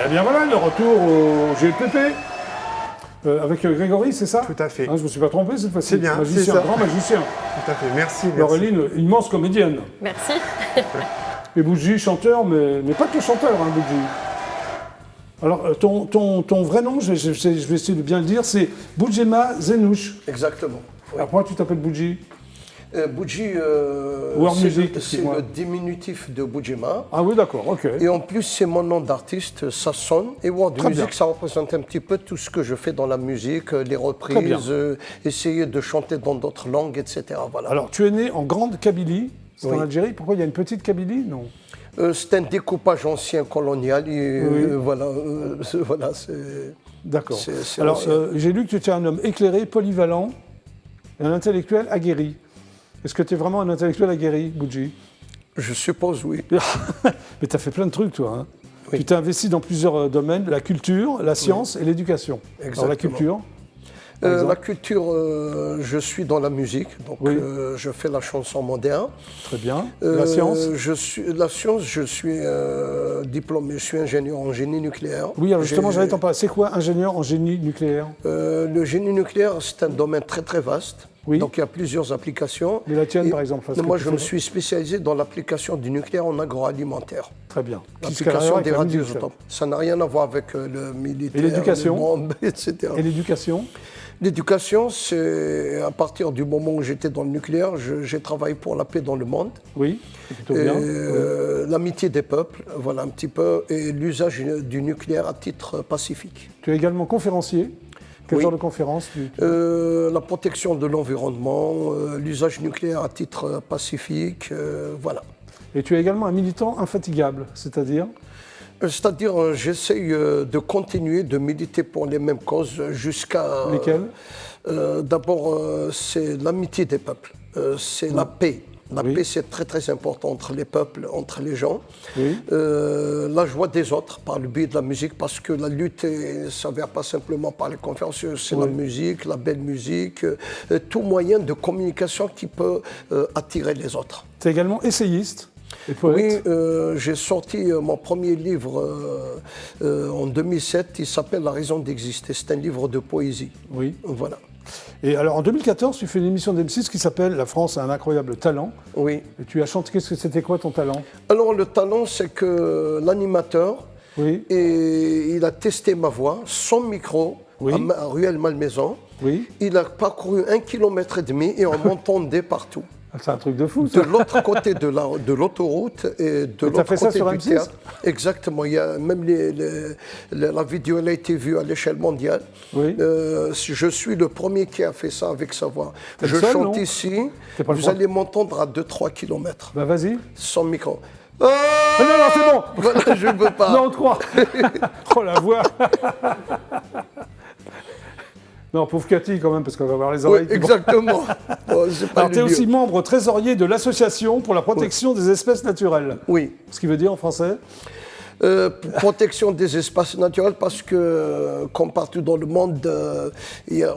Eh bien voilà, le retour au GLPP. Avec Grégory, c'est ça? Tout à fait. Hein, je ne me suis pas trompé cette fois-ci. C'est bien, Magicien, c'est ça. grand magicien. Tout à fait, merci. Laureline, immense comédienne. Merci. Et Boudji, chanteur, mais pas que chanteur, hein, Boudji. Alors, ton vrai nom, je vais essayer de bien le dire, c'est Boudjema Zenouch. Exactement. Oui. Alors, pourquoi tu t'appelles Boudji? Boudji, World c'est Music, le, c'est excuse-moi. le diminutif de Boudjema. Ah oui, d'accord, ok. Et en plus, c'est mon nom d'artiste, ça sonne. Et World Très Music, bien. ça représente un petit peu tout ce que je fais dans la musique, les Très bien. reprises, essayer de chanter dans d'autres langues, etc. Voilà. Alors, tu es né en Grande Kabylie, c'est en Oui. Algérie. Pourquoi il y a une petite Kabylie? Non. C'est un découpage ancien colonial. Et, Oui. voilà, c'est... D'accord. C'est Alors, ancien. j'ai lu que tu étais un homme éclairé, polyvalent et un intellectuel aguerri. Est-ce que tu es vraiment un intellectuel aguerri, Boudji? Je suppose, oui. Mais tu as fait plein de trucs, toi. Hein. Oui. Tu t'es investi dans plusieurs domaines, la culture, la science et l'éducation. Alors, la Exactement. culture par exemple La culture, je suis dans la musique, donc Oui. je fais la chanson moderne. Très bien. La science je suis diplômé, je suis ingénieur en génie nucléaire. Oui, alors justement, J'ai- j'allais t'en parler. C'est quoi ingénieur en génie nucléaire? Le génie nucléaire, c'est un domaine très très vaste. Oui. Donc il y a plusieurs applications. Mais la tienne, Et par exemple, parce que moi, tu je fais- me suis spécialisé dans l'application du nucléaire en agroalimentaire. Très bien. Qu'est-ce qu'elle a à voir L'application avec des la musique, radioisotopes. Ça n'a rien à voir avec le militaire, Et l'éducation les bombes, etc. Et l'éducation? L'éducation, c'est à partir du moment où j'étais dans le nucléaire, j'ai travaillé pour la paix dans le monde. Oui, c'est plutôt Et, bien. l'amitié des peuples, voilà un petit peu, et l'usage du nucléaire à titre pacifique. Tu es également conférencier. Quel Oui. genre de conférence La protection de l'environnement, l'usage nucléaire à titre pacifique, voilà. Et tu es également un militant infatigable, c'est-à-dire? C'est-à-dire, j'essaye de continuer de militer pour les mêmes causes jusqu'à... Lesquelles? D'abord, c'est l'amitié des peuples, c'est la paix. La Oui. paix, c'est très très important entre les peuples, entre les gens. Oui. La joie des autres par le biais de la musique, parce que la lutte ne s'avère pas simplement par les conférences, c'est la Oui. musique, la belle musique, tout moyen de communication qui peut attirer les autres. Tu es également essayiste et Oui, poète. j'ai sorti mon premier livre en 2007, il s'appelle La raison d'exister, c'est un livre de poésie. Oui. Voilà. Et alors en 2014, tu fais une émission d'M6 qui s'appelle La France a un incroyable talent. Oui. Et tu as chanté, c'était quoi ton talent? Alors le talent, c'est que l'animateur, Oui. et il a testé ma voix, son micro, Oui. à Ruelle-Malmaison. Oui. Il a parcouru 1,5 km et on m'entendait partout. C'est un truc de fou, De ça. l'autre côté de l'autoroute et de t'as l'autre fait ça côté sur du M6? théâtre. Exactement. Il y a même la vidéo, elle a été vue à l'échelle mondiale. Oui. Je suis le premier qui a fait ça avec sa voix. T'es le Je seul, chante non? ici, T'es pas le vous premier. allez m'entendre à 2-3 km Bah vas-y. sans micro. Ah non, non, c'est bon. Voilà, je ne peux pas. Non, on te croit. Oh la voix. Non, pauvre Cathy quand même, parce qu'on va avoir les Oui, oreilles. qui exactement. Oh, c'est pas Alors, tu es le aussi lieu. membre trésorier de l'Association pour la protection des espèces naturelles. Oui. Ce qui veut dire en français? Pour protection des espaces naturels, parce que, comme partout dans le monde,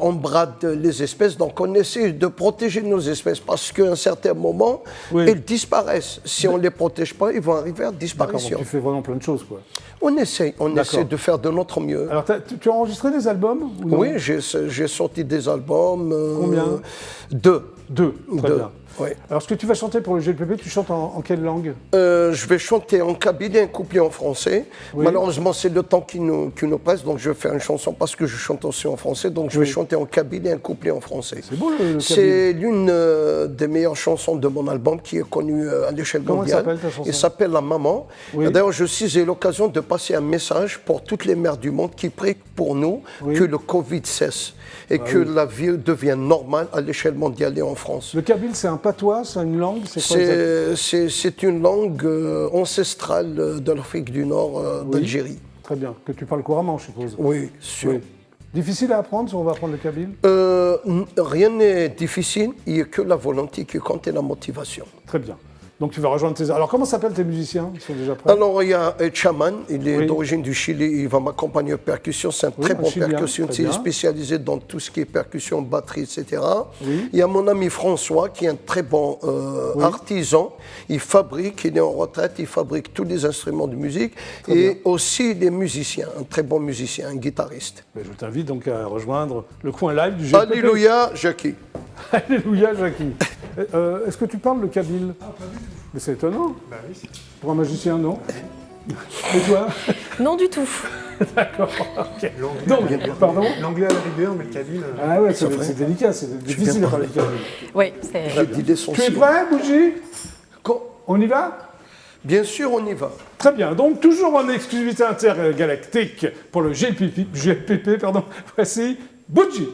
on brade les espèces. Donc, on essaie de protéger nos espèces, parce qu'à un certain moment, Oui. elles disparaissent. Si on ne les protège pas, ils vont arriver à D'accord, disparition. donc tu fais vraiment plein de choses, quoi. On essaie D'accord. de faire de notre mieux. Alors, tu as enregistré des albums ou non? Oui, j'ai sorti des albums. Combien? 2. Deux, très Deux, bien. oui. Alors, ce que tu vas chanter pour le GLPP, tu chantes en quelle langue? Je vais chanter en kabyle et un couplet en français. Oui. Malheureusement, c'est le temps qui nous presse, donc je vais faire une chanson parce que je chante aussi en français. Donc je vais Oui. chanter en kabyle et un couplet en français. C'est beau, le kabyle. C'est l'une des meilleures chansons de mon album qui est connue à l'échelle Comment elle mondiale. s'appelle, ta chanson? Elle s'appelle La Maman. Oui. D'ailleurs, je saisis l'occasion de passer un message pour toutes les mères du monde qui prient pour nous Oui. que le Covid cesse et que la vie devienne normale à l'échelle mondiale et en France. Le kabyle, c'est un patois, c'est une langue, c'est quoi exactement? C'est une langue ancestrale de l'Afrique du Nord, d'Algérie. Très bien, que tu parles couramment, je suppose. Oui, sûr. Oui. Difficile à apprendre si on va apprendre le kabyle? Rien n'est difficile, il n'y a que la volonté qui compte et la motivation. Très bien. Donc tu vas rejoindre tes... Alors comment s'appellent tes musiciens? Ils sont déjà prêts? Alors, il y a Chaman, il est Oui. d'origine du Chili, il va m'accompagner en percussion. C'est un très un bon Chilien, percussionniste, très il est bien. spécialisé dans tout ce qui est percussion, batterie, etc. Oui. Il y a mon ami François, qui est un très bon artisan. Il fabrique, il est en retraite, il fabrique tous les instruments de musique. Et aussi des musiciens, un très bon musicien, un guitariste. Mais je t'invite donc à rejoindre le coin live du GPP. Alléluia, Jackie. Alléluia, Jackie. Est-ce que tu parles le kabyle? Ah, pas du tout. Mais c'est étonnant. Bah oui, c'est- Pour un magicien, non? Et toi? Non du tout. D'accord. Ok. L'anglais, Donc, à la rigueur. pardon? L'anglais à la rigueur, mais le kabyle. Ah ouais, c'est délicat, c'est difficile de parler le kabyle. Oui, c'est. J'ai dit Tu es l'essentiel. prêt, Bougie? Quand- On y va? Bien sûr, on y va. Très bien, donc toujours en exclusivité intergalactique pour le GPP, pardon. Voici Bougie.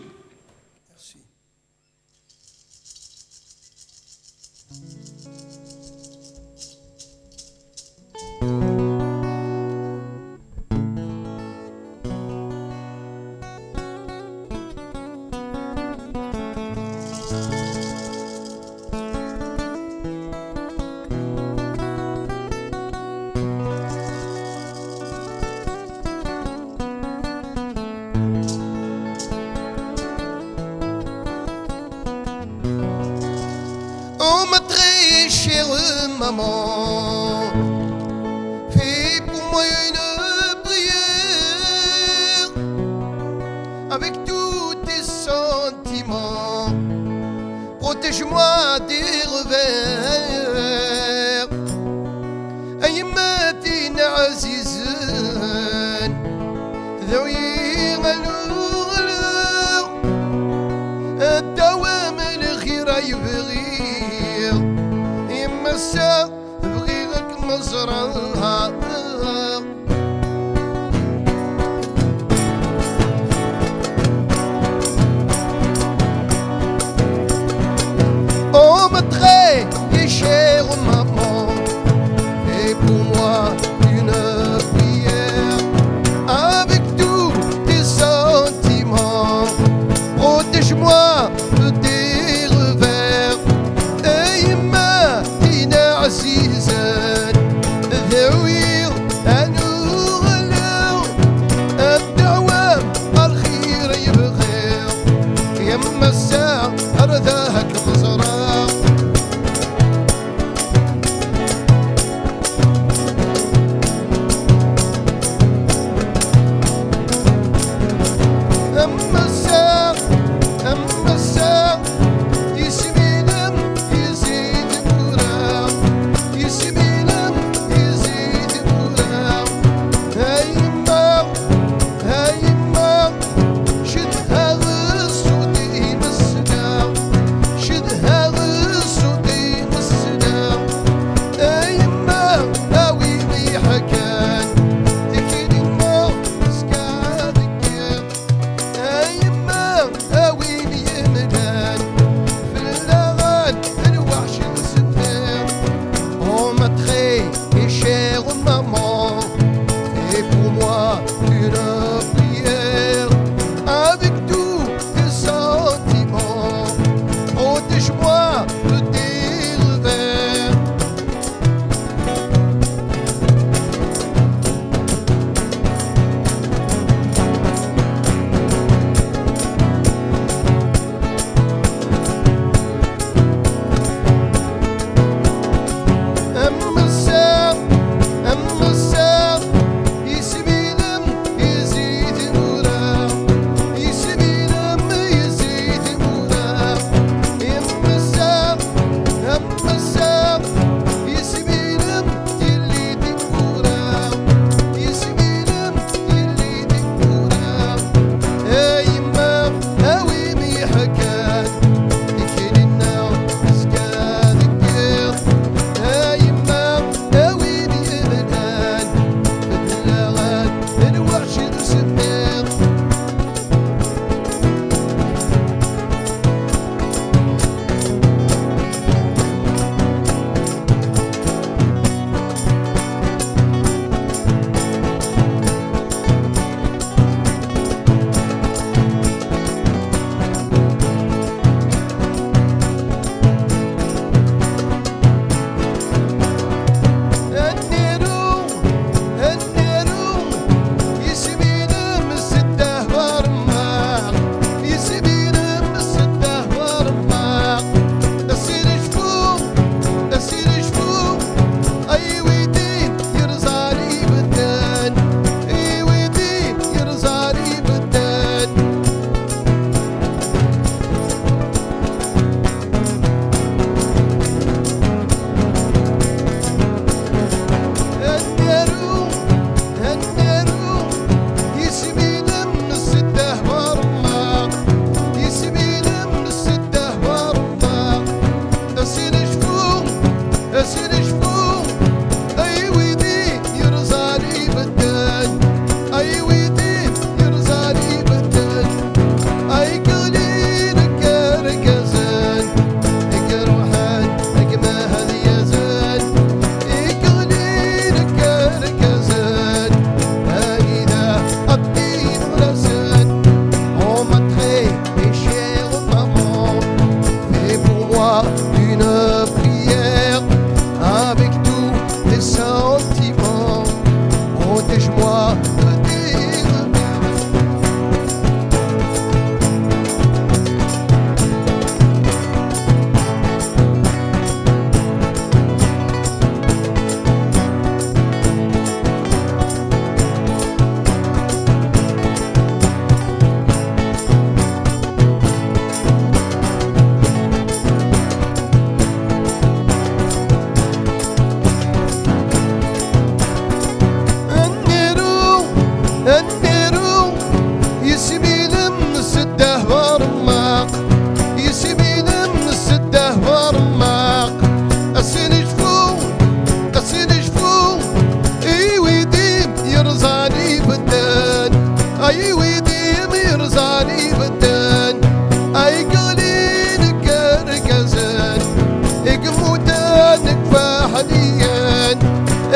Oh ma très chère maman, fais pour moi une prière avec tous tes sentiments. Protège-moi des revers. أيمتنا عزيزان ذوي غلو الدوام الخير يبغي يمسا بغيك مزرعها Oh ma très chère maman, fais pour moi une prière avec tous tes sentiments. Protège-moi des revers. أيما تينا عزيزا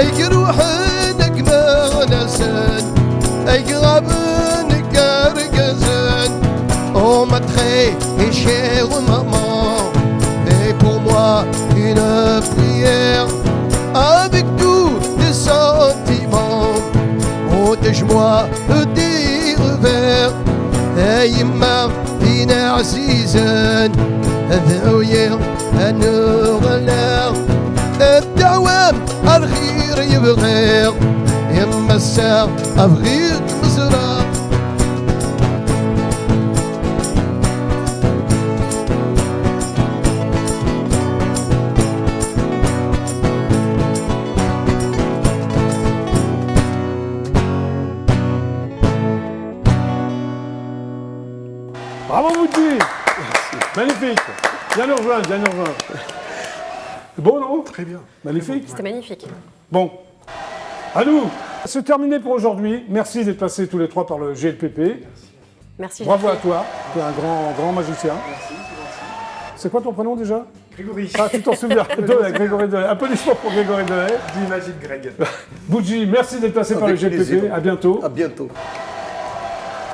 أي روحنك ما نسن أي غابنك أرقزن Oh ma très chère maman Et pour moi une prière Avec tous tes sentiments Protège-moi des revers أيما فينا عزيزا ذويا النور النار الدعوام الخير يبغير يما الساعة أبغيك مزرعة Bravo Boudji. Magnifique. Viens nous rejoindre, viens nous rejoindre. C'est beau, non? Très bien. Magnifique. C'était magnifique. Bon, à nous. C'est terminé pour aujourd'hui. Merci d'être passés tous les trois par le GLPP. Merci. Bravo à Jackie. toi. Tu es un grand magicien. Merci. C'est quoi ton prénom déjà? Grégory. Ah, tu t'en souviens. Grégory Dehaye. Applaudissements pour Grégory Dehaye. Dis Magic Greg. Boudji, merci d'être passé par le Avec GLPP. plaisir. À bientôt. À bientôt.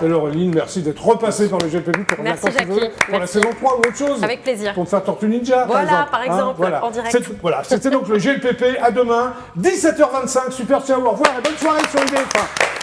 Et Laureline, merci d'être repassé par le GLPP pour Merci, revenir quand tu veux, Jackie. pour la Merci. saison 3 ou autre chose. Avec plaisir. Pour me faire Tortue Ninja, Voilà, par exemple. en direct. Voilà, c'était donc le GLPP. À demain, 17h25. Super, ciao, au revoir et bonne soirée sur IDF1.